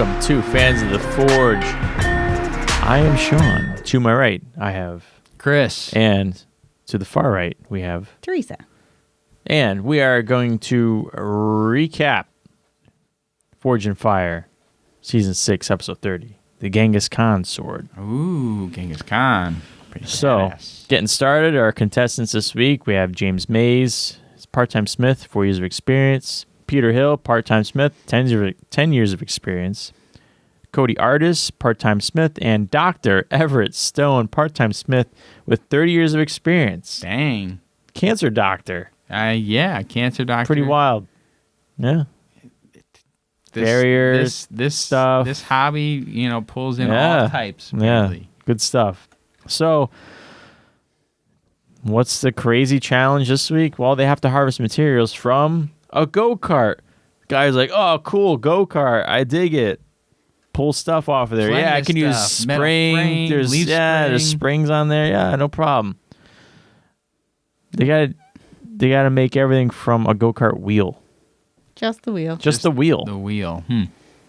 welcome to Fans of the Forge. I am Sean. To my right, I have Chris. And to the far right, we have Teresa. And we are going to recap Forge and Fire, Season 6, Episode 30, the Genghis Khan sword. Ooh, Genghis Khan. Pretty So, badass. getting started, our contestants this week, we have James Mays, part-time Smith, 4 years of experience. Peter Hill, part-time Smith, 10 years of experience. Cody Artis, part-time Smith, and Dr. Everett Stone, part-time Smith, with 30 years of experience. Dang. Cancer doctor. Yeah, cancer doctor. Pretty wild. Yeah. Barriers, this stuff. This hobby, pulls in all types. Apparently. Yeah, good stuff. So, what's the crazy challenge this week? Well, they have to harvest materials from a go-kart. Guy's like, oh, cool, go-kart. I dig it. Pull stuff off of there. Plenty I of can use stuff. Metal spring. frame, There's leaf there's spring. springs on there. Yeah, no problem. They gotta make everything from a go-kart wheel. Just the wheel. Just the wheel. The wheel.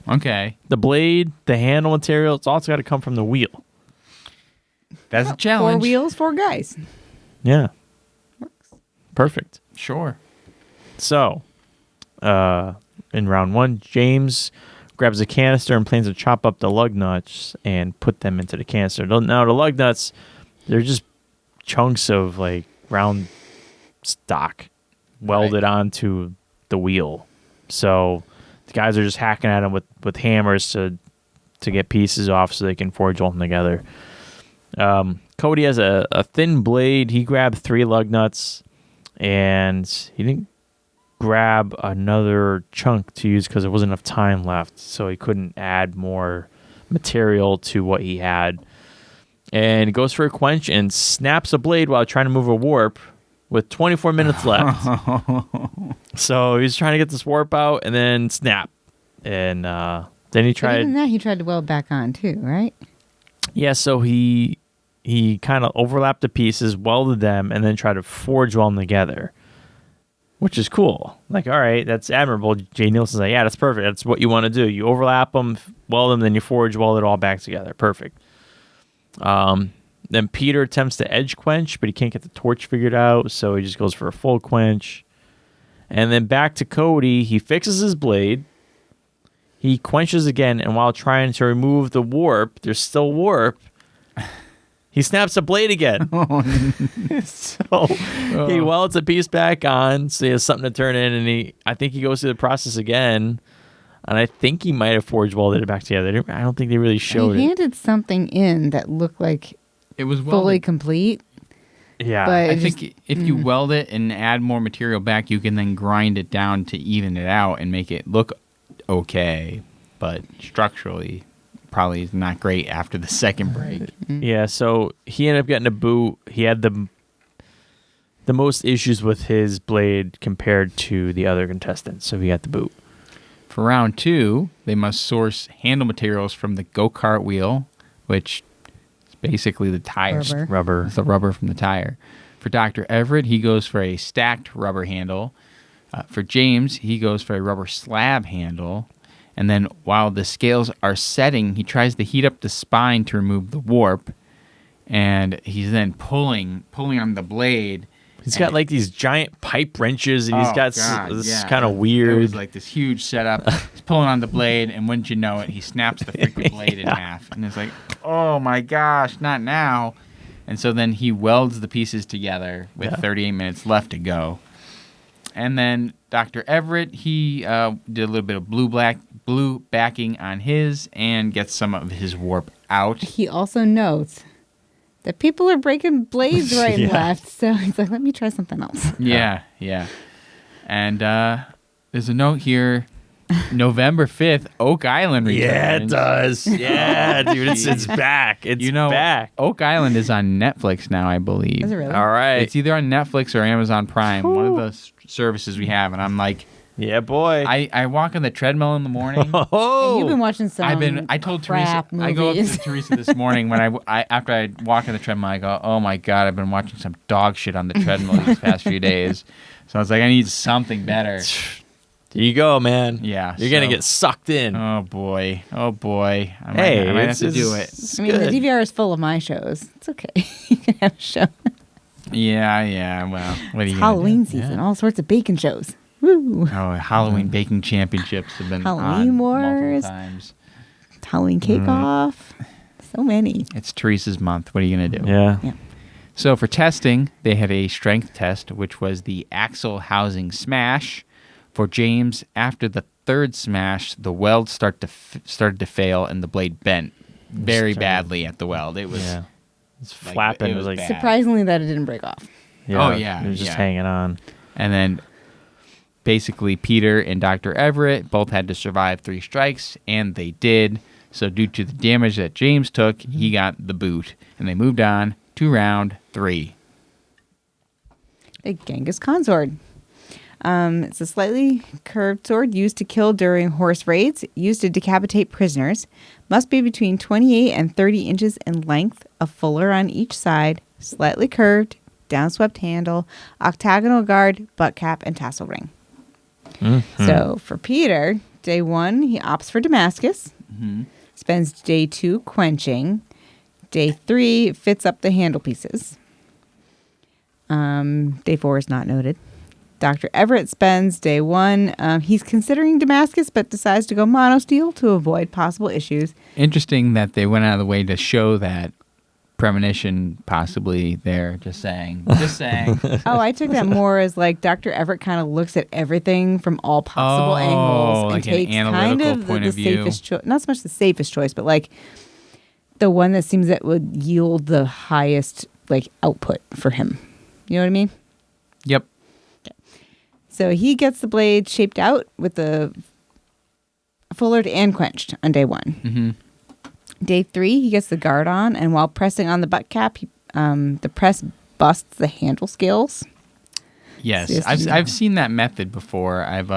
Okay. The blade, the handle material, it's also got to come from the wheel. That's a challenge. 4 wheels, 4 guys. Yeah. Works. Perfect. Sure. So, in round 1, James grabs a canister and plans to chop up the lug nuts and put them into the canister. Now, the lug nuts, they're just chunks of like round stock welded onto the wheel. So the guys are just hacking at them with hammers to get pieces off so they can forge them together. Cody has a thin blade. He grabbed 3 lug nuts, and he didn't grab another chunk to use because there wasn't enough time left, so he couldn't add more material to what he had. And he goes for a quench and snaps a blade while trying to move a warp with 24 minutes left. So he's trying to get this warp out and then snap. And then he But tried... even that, he tried to weld back on too, right? Yeah, so he kind of overlapped the pieces, welded them, and then tried to forge weld them together, which is cool. Like, all right, that's admirable. Jay Nielsen's like, yeah, that's perfect. That's what you want to do. You overlap them, weld them, then you forge weld it all back together. Perfect. Then Peter attempts to edge quench, but he can't get the torch figured out, so he just goes for a full quench. And then back to Cody. He fixes his blade. He quenches again, and while trying to remove the warp, there's still warp. He snaps the blade again. So he welds a piece back on, so he has something to turn in, and I think he goes through the process again, and I think he might have forge welded it back together. I don't think they really showed He it. handed something in that looked like It was fully welded. complete. Yeah. But I think if you weld it and add more material back, you can then grind it down to even it out and make it look okay. But structurally, probably is not great after the second break. Yeah, so he ended up getting a boot. He had the most issues with his blade compared to the other contestants, so he got the boot. For round 2, they must source handle materials from the go-kart wheel, which is basically the tires. Rubber. It's the rubber from the tire. For Dr. Everett, he goes for a stacked rubber handle. For James, he goes for a rubber slab handle. And then while the scales are setting, he tries to heat up the spine to remove the warp. And he's then pulling on the blade. He's got like these giant pipe wrenches, and he's got this kind of It weird... was like this huge setup. He's pulling on the blade, and wouldn't you know it, he snaps the freaking blade in half. And it's like, oh my gosh, not now. And so then he welds the pieces together with 38 minutes left to go. And then Dr. Everett, he did a little bit of blue backing on his and gets some of his warp out. He also notes that people are breaking blades right and left. So he's like, let me try something else. Yeah. And there's a note here. November 5th, Oak Island returns. Yeah, it does. Yeah, dude, it's back. It's back. Oak Island is on Netflix now, I believe. Is it really? All right. It's either on Netflix or Amazon Prime, one of the services we have. And I'm like, yeah, boy. I walk on the treadmill in the morning. Oh, Hey, you've been watching some I told crap Teresa, I go up movies. to Teresa this morning when I after I walk on the treadmill, I go, oh my God, I've been watching some dog shit on the treadmill these past few days. So I was like, I need something better. There you go, man. Yeah, You're going to get sucked in. Oh, boy. I might have to do it. I mean, the DVR is full of my shows. It's okay. You can have a show. Yeah. Well, what are you It's gonna Halloween do? season. All sorts of baking shows. Woo! Oh, Halloween baking championships have been Halloween on Wars. multiple times. It's Halloween Cake Off. So many. It's Teresa's month. What are you going to do? Yeah. So for testing, they had a strength test, which was the axle housing smash. For James, after the third smash, the weld started to fail and the blade bent very badly at the weld. It was It's flapping. it was like bad. Surprisingly that it didn't break off. Oh, yeah, It was just yeah. hanging on. And then basically Peter and Dr. Everett both had to survive 3 strikes, and they did. So due to the damage that James took, he got the boot, and they moved on to round 3. The Genghis Khan sword. It's a slightly curved sword used to kill during horse raids, used to decapitate prisoners. Must be between 28 and 30 inches in length, a fuller on each side, slightly curved, downswept handle, octagonal guard, butt cap, and tassel ring. Mm-hmm. So for Peter, day 1, he opts for Damascus. Spends day 2 quenching. Day 3 fits up the handle pieces. Day 4 is not noted. Dr. Everett spends day 1. He's considering Damascus, but decides to go monosteel to avoid possible issues. Interesting that they went out of the way to show that premonition possibly there. Just saying. Oh, I took that more as like Dr. Everett kind of looks at everything from all possible angles and like an takes kind analytical of point the of view. safest choice. Not so much the safest choice, but like the one that seems that would yield the highest like output for him. You know what I mean? Yep. So he gets the blade shaped out with the fullered and quenched on day 1. Mm-hmm. Day 3, he gets the guard on, and while pressing on the butt cap, the press busts the handle scales. Yes, So he has to I've seen that method before. I've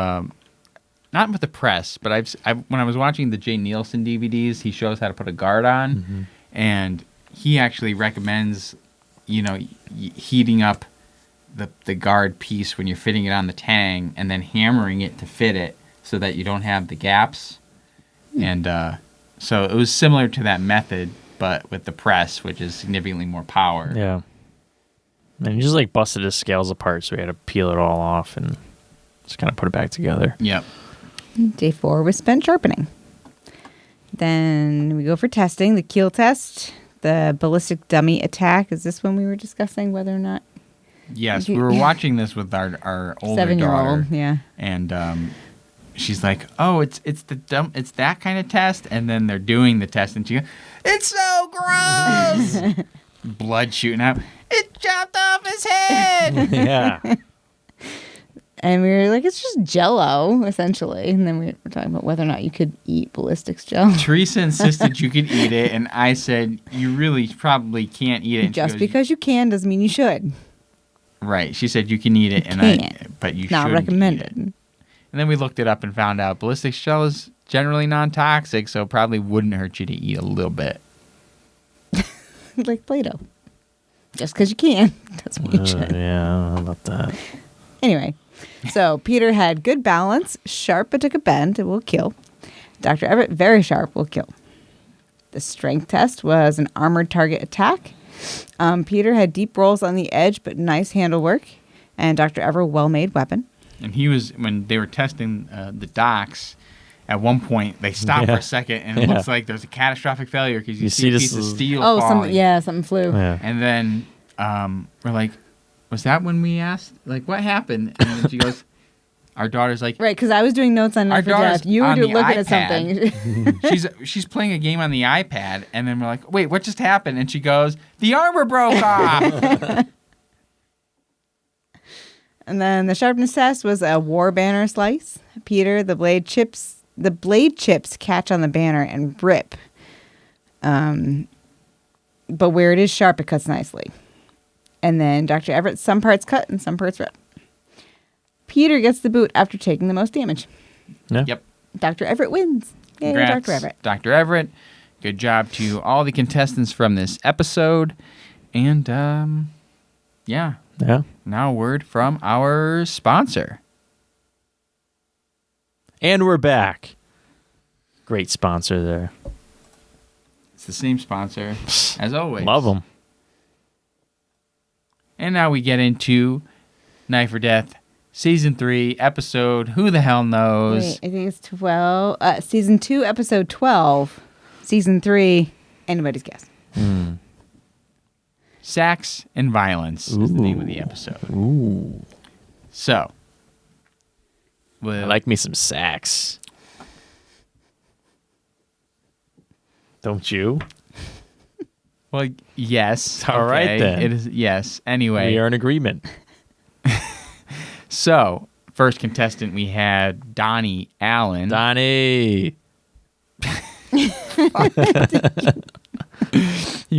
not with the press, but I've when I was watching the Jay Nielsen DVDs, he shows how to put a guard on, and he actually recommends, heating up the guard piece when you're fitting it on the tang, and then hammering it to fit it so that you don't have the gaps. And so it was similar to that method, but with the press, which is significantly more power. Yeah. And he just like busted his scales apart, so we had to peel it all off and just kind of put it back together. Yep. Day 4 was spent sharpening. Then we go for testing. The Keel Test, the ballistic dummy attack. Is this when we were discussing whether or not? Yes, we were watching this with our older 7-year-old, daughter. yeah. And she's like, "Oh, it's that kind of test." And then they're doing the test, and she goes, "It's so gross!" Blood shooting out. It chopped off his head. Yeah. And we were like, it's just Jell-O, essentially. And then we were talking about whether or not you could eat ballistics gel. Teresa insisted you could eat it, and I said, "You really probably can't eat it." And she Just goes, because you can doesn't mean you should. Right. She said you can eat it, but you Not shouldn't recommended. eat it. And then we looked it up and found out ballistics gel is generally non-toxic, so it probably wouldn't hurt you to eat a little bit. Like Play-Doh. Just because you can doesn't mean you should. Yeah, I don't know about that. Anyway, so Peter had good balance, sharp but took a bend, it will kill. Dr. Everett, very sharp, will kill. The strength test was an armored target attack. Peter had deep rolls on the edge but nice handle work. And Dr. Everett, well-made weapon. And he was, when they were testing the docks, at one point they stopped for a second, and it looks like there's a catastrophic failure because you see a piece of steel falling. Something flew. Yeah. And then we're like, was that when we asked, like, what happened? And then she goes, our daughter's like, Right, because I was doing notes on Our Knife or daughter's Death. You were on the looking at iPad. something. she's playing a game on the iPad, and then we're like, wait, what just happened? And she goes, the armor broke off. And then the sharpness test was a war banner slice. Peter, the blade chips catch on the banner and rip. But where it is sharp, it cuts nicely. And then Dr. Everett, some parts cut and some parts rip. Peter gets the boot after taking the most damage. Yeah. Yep. Dr. Everett wins. Yay, Congrats, Dr. Everett. Dr. Everett. Good job to all the contestants from this episode. And, Yeah. now a word from our sponsor. And we're back. Great sponsor there. It's the same sponsor as always. Love them. And now we get into Knife or Death, Season 3, episode Who the Hell Knows? Wait, I think it's 12. Season 2, episode 12. Season 3, anybody's guess. Seax and Violence is the name of the episode. Ooh. So, I like me some sax. Don't you? Well, yes. All right, okay, then. It is, yes. Anyway. We are in agreement. So, first contestant, we had Donnie Allen. Donnie. He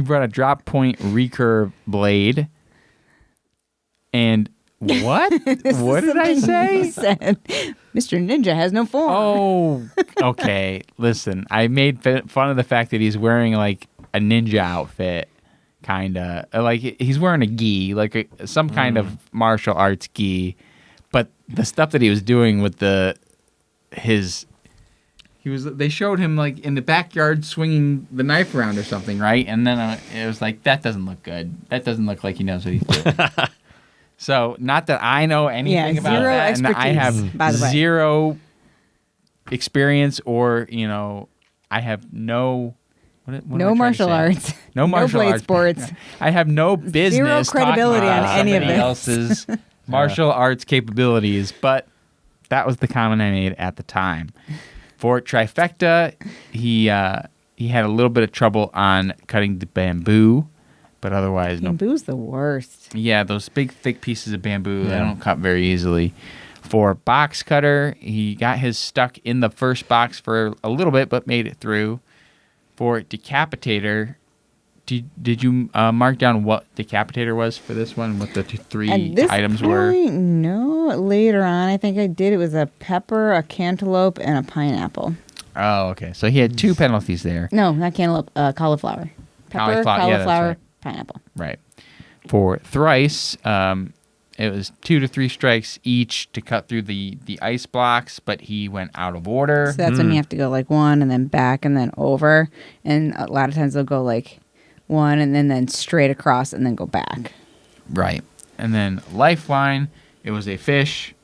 brought a drop point recurve blade. And what? What did I say? Said, Mr. Ninja has no form. Oh, okay. Listen, I made fun of the fact that he's wearing like a ninja outfit, kind of. Like he's wearing a gi, like some kind of martial arts gi. But the stuff that he was doing with they showed him like in the backyard swinging the knife around or something, right? And then it was like, that doesn't look good. That doesn't look like he knows what he's doing. So, not that I know anything about zero that, and I have by the way. zero experience, or I have no what am I No trying to martial say? arts. No martial blade arts. sports. I have no business Zero credibility talking about on any of somebody this. else's martial arts capabilities, but that was the comment I made at the time. For Trifecta, he had a little bit of trouble on cutting the bamboo, but otherwise no. Bamboo's the worst. Yeah, those big thick pieces of bamboo they don't cut very easily. For Box Cutter, he got his stuck in the first box for a little bit, but made it through. For Decapitator, did you mark down what Decapitator was for this one? What the three At this items point, were? No, later on, I think I did. It was a pepper, a cantaloupe, and a pineapple. Oh, okay. So he had two penalties there. No, not cantaloupe, cauliflower. Pepper, Cauliflower, yeah, that's cauliflower, right. pineapple. Right. For Thrice, it was 2 to 3 strikes each to cut through the ice blocks, but he went out of order. So that's when you have to go like one and then back and then over. And a lot of times they'll go like one and then straight across and then go back. Right. And then Lifeline, it was a fish,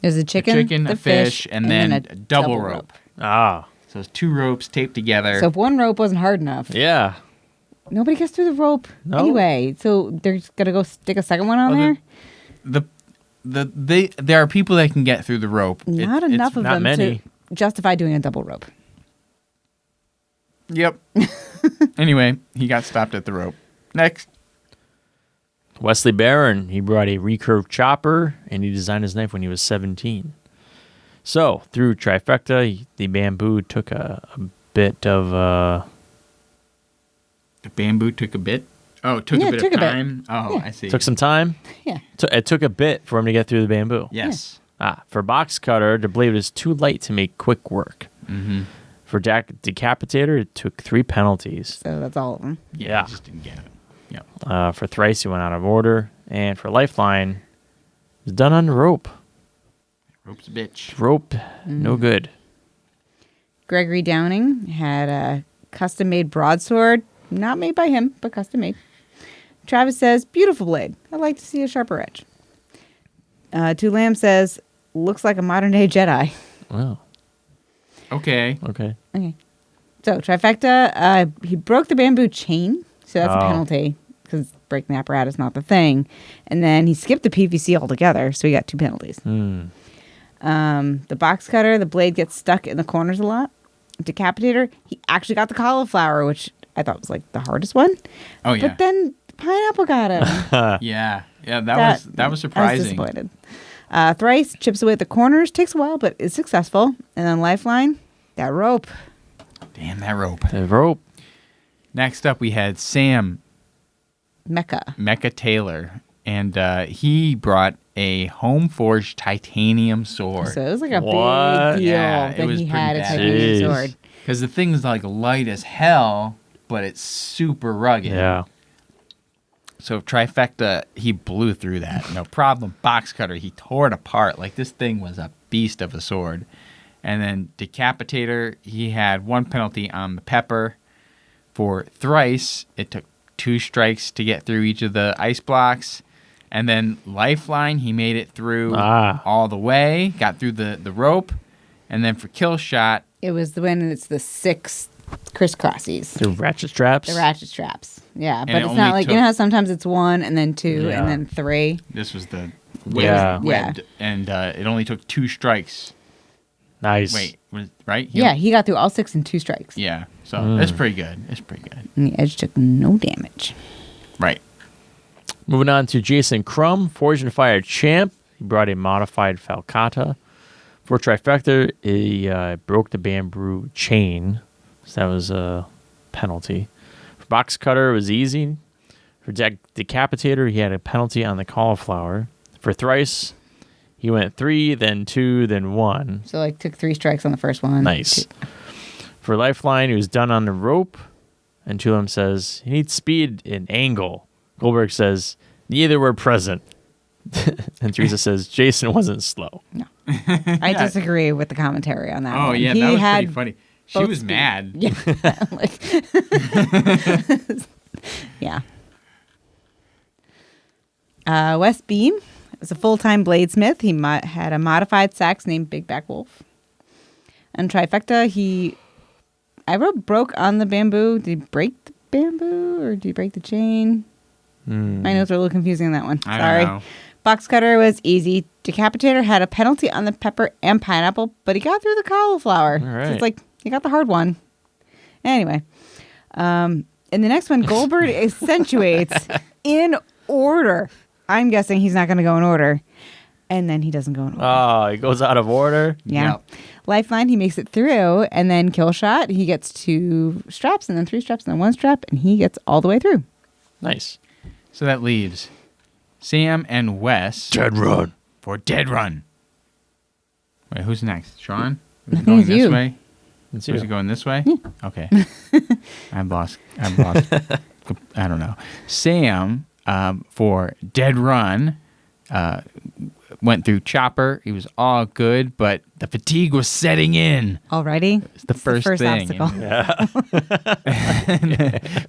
There's a chicken, a fish, and then a double rope. Ah. So it's 2 ropes taped together. So if one rope wasn't hard enough, Yeah. nobody gets through the rope No. anyway. So they're just gonna go stick a second one on there. There are people that can get through the rope. Not enough of not them many. to justify doing a double rope. Yep. Anyway, he got stopped at the rope. Next. Wesley Barron, he brought a recurve chopper, and he designed his knife when he was 17. So, through Trifecta, the bamboo took a bit of... The bamboo took a bit. Oh, it took Yeah, a bit took of a bit. time. Oh, Yeah. I see. Took some time. Yeah. It took a bit for him to get through the bamboo. Yes. For Box Cutter, the blade was too light to make quick work. Mm-hmm. For Decapitator, it took 3 penalties. So that's all of them. Yeah. Yeah. I just didn't get it. Yep. For Thrice, he went out of order. And for Lifeline, it was done on the rope. Rope's a bitch. Rope, no good. Gregory Downing had a custom-made broadsword, not made by him, but custom-made. Travis says, beautiful blade. I'd like to see a sharper edge. Lamb says, looks like a modern-day Jedi. Wow. Okay. Okay. Okay. So, Trifecta, he broke the bamboo chain, so that's a Oh. penalty, because breaking the apparatus is not the thing. And then he skipped the PVC altogether, so he got 2 penalties. The box cutter, the blade gets stuck in the corners a lot. Decapitator, he actually got the cauliflower, which I thought was like the hardest one. Oh, yeah. But then the pineapple got him. Yeah. Yeah, that was I was surprising. disappointed. Thrice chips away at the corners, takes a while, but is successful. And then Lifeline, that rope. Damn that rope. The rope. Next up, we had Sam Mecha. Taylor, and he brought a home-forged titanium sword. So it was like a What? big deal Yeah, it that was he pretty had a bad. titanium Jeez. sword. Because the thing's like light as hell, but it's super rugged. Yeah. So Trifecta, he blew through that. No problem. Box cutter, he tore it apart. Like this thing was a beast of a sword. And then Decapitator, he had 1 penalty on the pepper. For Thrice, it took 2 strikes to get through each of the ice blocks. And then Lifeline, he made it through all the way, got through the rope. And then for Kill Shot, It was when it's the 6 crisscrossies. The ratchet straps. The ratchet straps. Yeah, but it it's only not like, you took- know how sometimes it's 1 and then 2 Yeah. and then 3? this was the Yeah. webbed, and it only took 2 strikes. Nice. Wait, right? Yeah, he got through all 6 in 2 strikes. Yeah, so it's pretty good. It's pretty good. And the Edge took no damage. Right. Moving on to Jason Crum, Forge and Fire champ. He brought a modified Falcata. For Trifecta, he broke the bamboo chain. So that was a penalty. For Box Cutter, it was easy. For Decapitator, he had a penalty on the cauliflower. For Thrice, he went 3, then 2, then 1. So, like, took 3 strikes on the first one. Nice. For Lifeline, he was done on the rope. And Tulum says, he needs speed and angle. Goldberg says, neither were present. And Teresa says, Jason wasn't slow. No. I disagree with the commentary on that Oh, one. yeah, He that was had pretty funny. She both was speed. mad. Yeah. Yeah. Wes Beam was a full-time bladesmith. He had a modified sax named Big Back Wolf. And Trifecta, I wrote broke on the bamboo. Did he break the bamboo or did he break the chain? My notes are a little confusing on that one. I Sorry. don't know. Box Cutter was easy. Decapitator had a penalty on the pepper and pineapple, but he got through the cauliflower. All right. So it's like he got the hard one. Anyway, in the next one, Goldberg accentuates in order. I'm guessing he's not going to go in order, and then he doesn't go in order. Oh, he goes out of order. Yeah. Yep. Lifeline, he makes it through, and then Kill Shot, he gets 2 straps, and then 3 straps, and then 1 strap, and he gets all the way through. Nice. So that leaves Sam and Wes Dead run. for Dead Run. Wait, who's next? Sean? I think Going it's this you. way? It's Was you. it going this way? Okay. I've lost. I don't know. Sam, for Dead Run, went through Chopper. He was all good, but the fatigue was setting in. Already? It's the first thing. obstacle.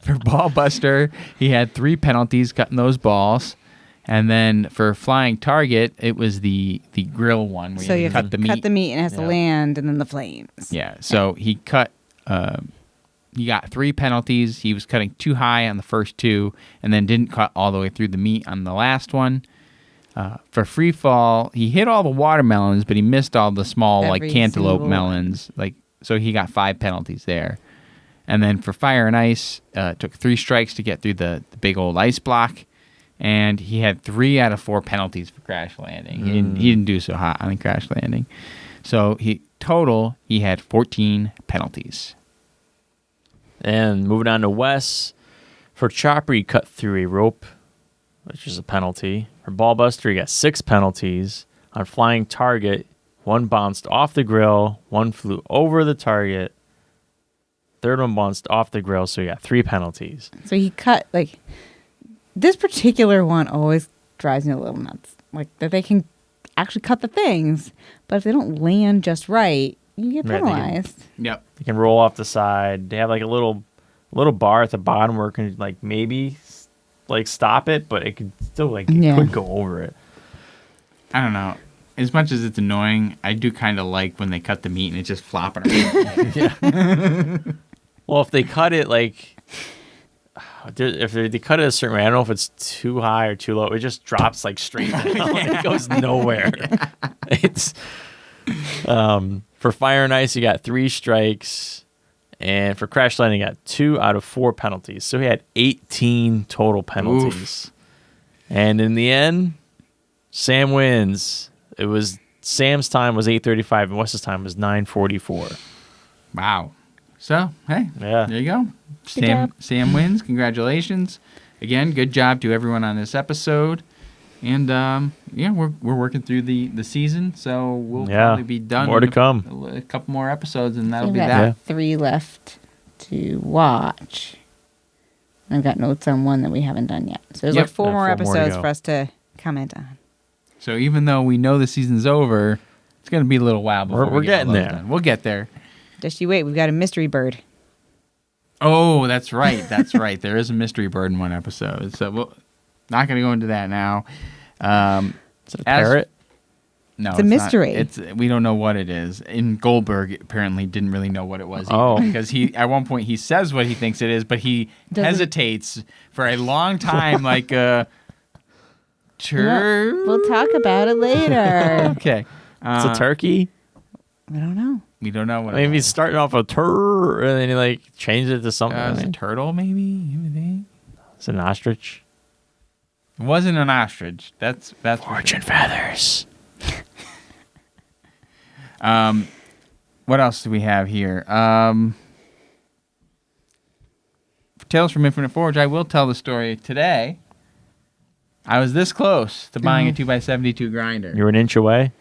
For Ball Buster, he had 3 penalties cutting those balls. And then for Flying Target, it was the grill one where So you you cut have the to meat. cut the meat and it has to Yeah. land, and then the flames. Yeah, so he got 3 penalties. He was cutting too high on the first 2 and then didn't cut all the way through the meat on the last one. For Free Fall, he hit all the watermelons, but he missed all the small Every cantaloupe single melons. So he got 5 penalties there. And then for Fire and Ice, took 3 strikes to get through the big old ice block. And he had 3 out of 4 penalties for Crash Landing. He didn't do so hot on the Crash Landing. So he had 14 penalties. And moving on to Wes. For Chopper, he cut through a rope, which is a penalty. For Ballbuster, he got 6 penalties. On Flying Target, 1 bounced off the grill, 1 flew over the target. 3rd one bounced off the grill, so he got 3 penalties. So he cut, like, this particular one always drives me a little nuts. Like, that they can actually cut the things, but if they don't land just right, you get Right, they can- penalized. Yep. They can roll off the side. They have like a little bar at the bottom where it can like maybe like stop it, but it could still like it Yeah. could go over it. I don't know. As much as it's annoying, I do kind of like when they cut the meat and it's just flopping around. Well, if they cut it like if they cut it a certain way, I don't know if it's too high or too low. It just drops like straight down. It goes nowhere. It's for Fire and Ice, you got 3 strikes, and for Crash Landing, you got 2 out of 4 penalties. So he had 18 total penalties. And in the end, Sam wins. It was Sam's time was 8:35, and Wes's time was 9:44. Wow. So, hey, Yeah. there you go. job. Sam wins. Congratulations. Again, good job to everyone on this episode. And, yeah, we're working through the season, so we'll probably be done. More to in come. A couple more episodes, and that'll We've be got that. 3 left to watch. I've got notes on 1 that we haven't done yet. So there's Yep. like 4 Yeah, more 4 more to episodes go. for us to comment on. So even though we know the season's over, It's going to be a little while before We're we get all getting those there. done. We'll get there. Just you wait. We've got a mystery bird. Oh, that's right. That's right. There is a mystery bird in one episode. So we're not going to go into that now. Is it a parrot? No, It's a mystery. We don't know what it is. And Goldberg apparently didn't really know what it was either, Oh. because he at one point he says what he thinks it is, but he hesitates for a long time, like sure. We'll talk about it later. Okay. It's a turkey. I don't know. We don't know what. Maybe it he's starting off a tur, and then he like changed it to something. was. It's a turtle, maybe. You would think? It's an ostrich. It wasn't an ostrich. That's for Fortune sure. feathers. What else do we have here? For Tales from Infinite Forge, I will tell the story today. I was this close to buying a 2x72 grinder. You were an inch away.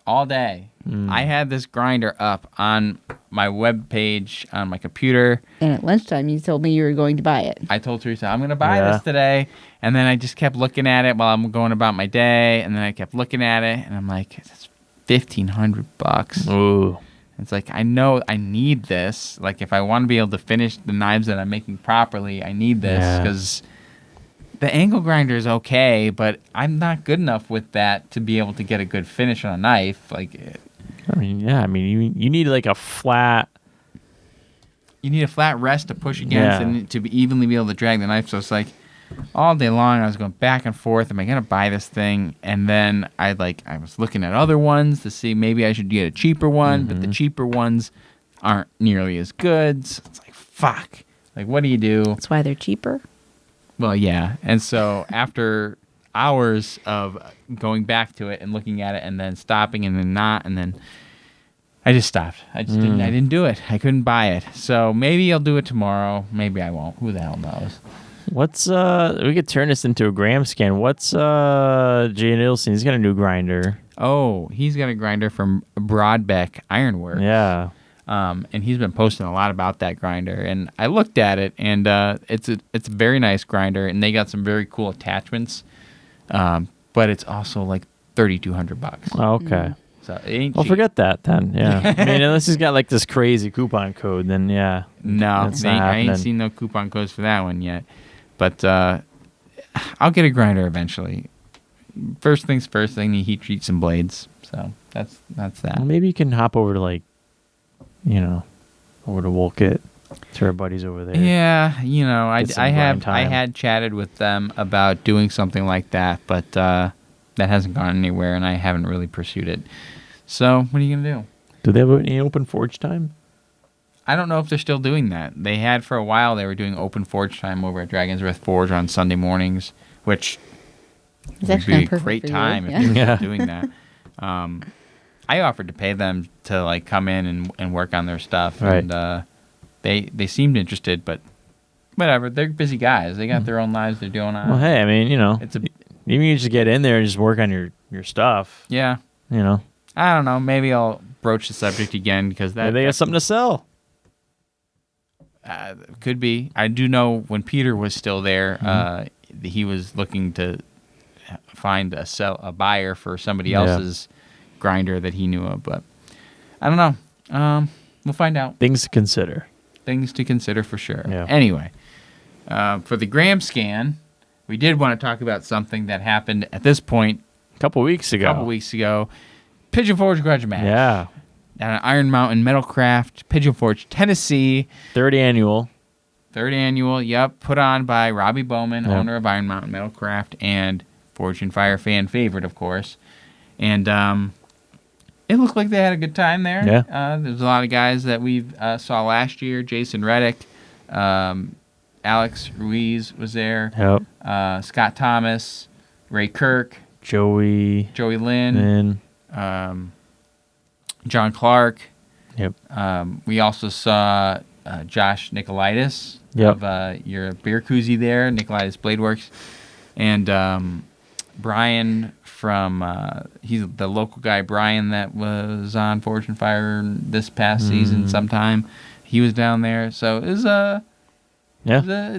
All day. I had this grinder up on my web page on my computer. And at lunchtime, you told me you were going to buy it. I told Teresa, I'm going to buy this today. And then I just kept looking at it while I'm going about my day. And then I kept looking at it. And I'm like, it's $1,500. Ooh. It's like, I know I need this. Like, if I want to be able to finish the knives that I'm making properly, I need this. Because the angle grinder is okay, but I'm not good enough with that to be able to get a good finish on a knife. Like, I mean, yeah. I mean, you need like a flat. you need a flat rest to push against and to evenly be able to drag the knife. So it's like all day long I was going back and forth. Am I going to buy this thing? And then I was looking at other ones to see maybe I should get a cheaper one, but the cheaper ones aren't nearly as good. So it's like, fuck. Like, what do you do? That's why they're cheaper. Well, yeah. And so after hours of going back to it and looking at it and then stopping and then not, and then I just stopped. I just didn't do it. I couldn't buy it. So maybe I'll do it tomorrow. Maybe I won't. Who the hell knows? What's we could turn this into a gram scan. What's Jay Nielsen? He's got a new grinder. Oh, he's got a grinder from Broadbeck Ironworks. Yeah. And he's been posting a lot about that grinder. And I looked at it, and it's a very nice grinder, and they got some very cool attachments. But it's also like $3,200. Oh, okay. So it ain't Well, cheap. forget that then. Yeah. I mean, unless he's got like this crazy coupon code, then yeah. No, That's not I ain't happening. seen no coupon codes for that one yet. But I'll get a grinder eventually. First things first, I need heat treat some blades. So that's that. Well, maybe you can hop over to like, over to Wolkit to our buddies over there. Yeah, I Get some grind time. had chatted with them about doing something like that, but that hasn't gone anywhere, and I haven't really pursued it. So what are you gonna do? Do they have any open forge time? I don't know if they're still doing that. They had for a while. They were doing open forge time over at Dragon's Breath Forge on Sunday mornings, which It's would actually be a perfect great for you. time Yeah. if they were Yeah. doing that. I offered to pay them to like come in and work on their stuff, Right. and they seemed interested, but whatever. They're busy guys. They got their own lives they're doing on. Well, hey, I mean, It's a even you just get in there and just work on your stuff. yeah. I don't know. Maybe I'll broach the subject again because Maybe they got something to sell. could be. I do know when Peter was still there, he was looking to find a buyer for somebody else's grinder that he knew of, but I don't know. We'll find out. Things to consider. Things to consider for sure. Yeah. Anyway, for the gram scan, we did want to talk about something that happened at this point A couple weeks a ago. couple weeks ago. Pigeon Forge Grudge match. Yeah. At Iron Mountain Metalcraft, Pigeon Forge, Tennessee. Third annual. Third annual, yep, put on by Robbie Bowman, Yep. owner of Iron Mountain Metalcraft and Forge and Fire fan favorite, of course. And it looked like they had a good time there. Yeah. There's a lot of guys that we saw last year. Jason Reddick, Alex Ruiz was there. Yep. Scott Thomas, Ray Kirk, Joey. Joey Lynn, And John Clark. yep. We also saw Josh Nikolaidis Yep. of your beer koozie there, Nikolaidis Bladeworks, and Brian from he's the local guy, Brian, that was on Forge and Fire this past season sometime. He was down there, so it was a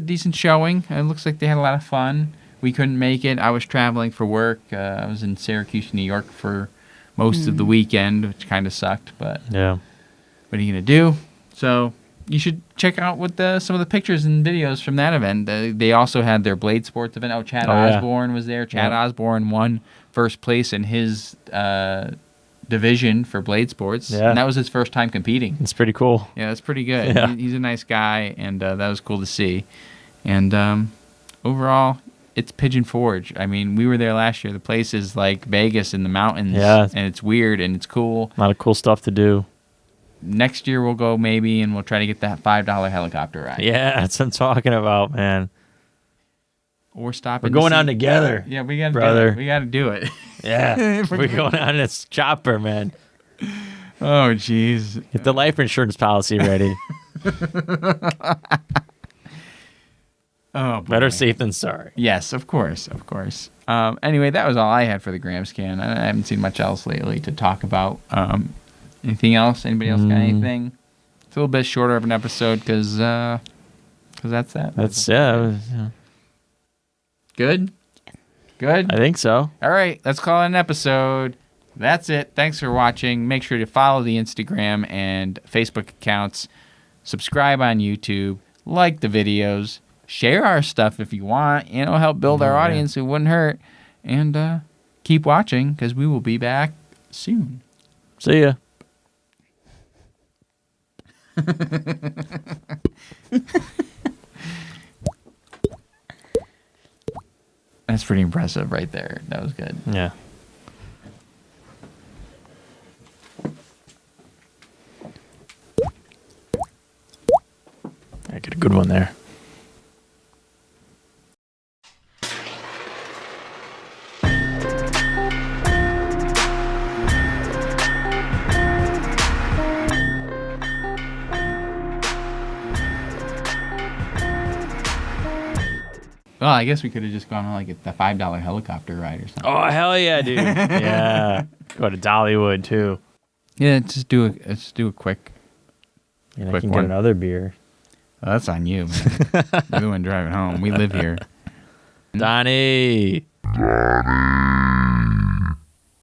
decent showing. It looks like they had a lot of fun. We couldn't make it. I was traveling for work. I was in Syracuse, New York for most of the weekend, which kind of sucked. But Yeah. what are you going to do? So you should check out what some of the pictures and videos from that event. They also had their Blade Sports event. Chad Osborne was there. Chad Osborne won first place in his division for Blade Sports. Yeah. And that was his first time competing. It's pretty cool. Yeah, that's pretty good. Yeah. He's a nice guy, and that was cool to see. And overall, it's Pigeon Forge. I mean, we were there last year. The place is like Vegas in the mountains. Yeah. And it's weird, and it's cool. A lot of cool stuff to do. Next year we'll go maybe, and we'll try to get that $5 helicopter ride. Yeah, that's what I'm talking about, man. Or stop. We're going on together. Yeah, we got to brother. do it. We got to do it. Yeah, we're going on this chopper, man. Oh, jeez. Get the life insurance policy ready. Oh, boy. Better safe than sorry. Yes, of course, of course. Anyway, that was all I had for the Gram Scan. I haven't seen much else lately to talk about. Anything else? Anybody else got anything? It's a little bit shorter of an episode because that's that. That's yeah. Good? Good? I think so. All right, let's call it an episode. That's it. Thanks for watching. Make sure to follow the Instagram and Facebook accounts. Subscribe on YouTube. Like the videos. Share our stuff if you want. Help build our audience. It wouldn't hurt. And keep watching because we will be back soon. See ya. That's pretty impressive right there. That was good. Yeah. I get a good one there. Well, I guess we could have just gone on like the $5 helicopter ride or something. Oh, hell yeah, dude. Yeah. Go to Dollywood, too. Yeah, let's do a quick. And I Quick can one. get another beer. Oh, that's on you, man. You're the one driving home. We live here. Donnie.